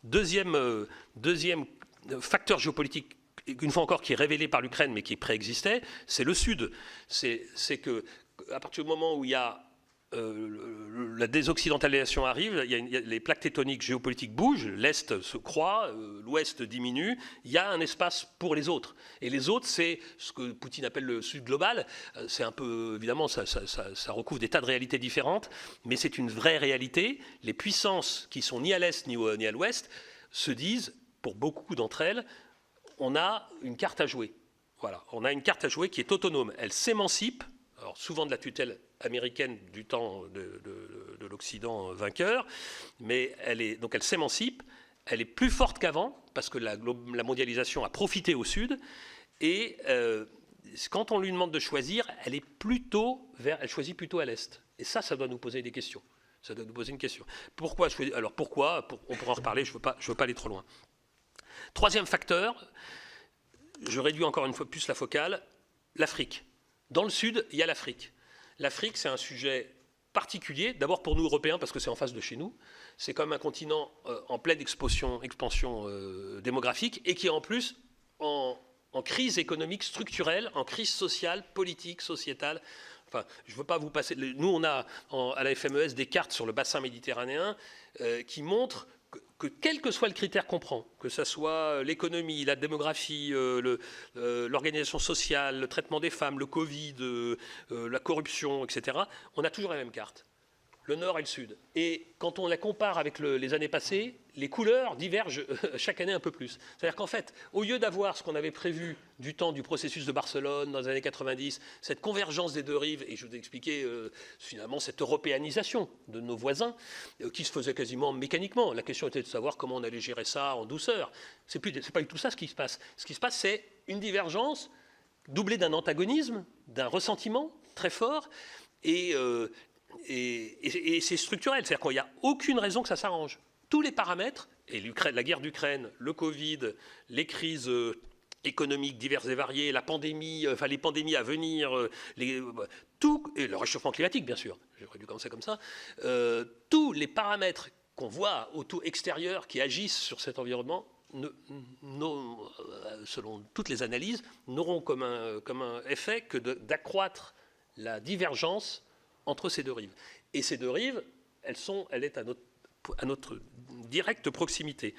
Deuxième facteur géopolitique, une fois encore, qui est révélé par l'Ukraine, mais qui préexistait, c'est le Sud. C'est qu'à partir du moment où il y a la désoccidentalisation arrive, les plaques tectoniques géopolitiques bougent, l'Est se croît, l'Ouest diminue, il y a un espace pour les autres. Et les autres, c'est ce que Poutine appelle le Sud global. C'est un peu, évidemment, ça recouvre des tas de réalités différentes, mais c'est une vraie réalité. Les puissances qui sont ni à l'Est ni à l'Ouest se disent, pour beaucoup d'entre elles, on a une carte à jouer. Voilà, on a une carte à jouer qui est autonome. Elle s'émancipe, alors souvent de la tutelle américaine du temps de l'Occident vainqueur, mais elle s'émancipe, elle est plus forte qu'avant, parce que la mondialisation a profité au Sud, et quand on lui demande de choisir, elle choisit plutôt à l'Est. Et ça doit nous poser des questions. Ça doit nous poser une question. Pourquoi choisir ? Alors pourquoi ? On pourra en reparler, je ne veux pas aller trop loin. Troisième facteur, je réduis encore une fois plus la focale, l'Afrique. Dans le Sud, il y a l'Afrique. L'Afrique, c'est un sujet particulier, d'abord pour nous Européens, parce que c'est en face de chez nous. C'est comme un continent en pleine expansion démographique, et qui est en plus en crise économique structurelle, en crise sociale, politique, sociétale. Enfin, je ne veux pas vous passer... Nous, on a à la FMES des cartes sur le bassin méditerranéen qui montrent que quel que soit le critère qu'on prend, que ce soit l'économie, la démographie, l'organisation sociale, le traitement des femmes, le Covid, la corruption, etc., on a toujours la même carte, le Nord et le Sud. Et quand on la compare avec les années passées, les couleurs divergent chaque année un peu plus. C'est-à-dire qu'en fait, au lieu d'avoir ce qu'on avait prévu du temps du processus de Barcelone dans les années 90, cette convergence des deux rives, et je vous ai expliqué finalement cette européanisation de nos voisins, qui se faisait quasiment mécaniquement. La question était de savoir comment on allait gérer ça en douceur. C'est pas du tout ça ce qui se passe. Ce qui se passe, c'est une divergence doublée d'un antagonisme, d'un ressentiment très fort, et c'est structurel. C'est-à-dire qu'il n'y a aucune raison que ça s'arrange. Tous les paramètres, et la guerre d'Ukraine, le Covid, les crises économiques diverses et variées, la pandémie, les pandémies à venir, tout, et le réchauffement climatique, bien sûr, j'aurais dû commencer comme ça, tous les paramètres qu'on voit autour extérieurs qui agissent sur cet environnement, selon toutes les analyses, n'auront comme un effet que d'accroître la divergence entre ces deux rives. Et ces deux rives, elle est à notre directe proximité.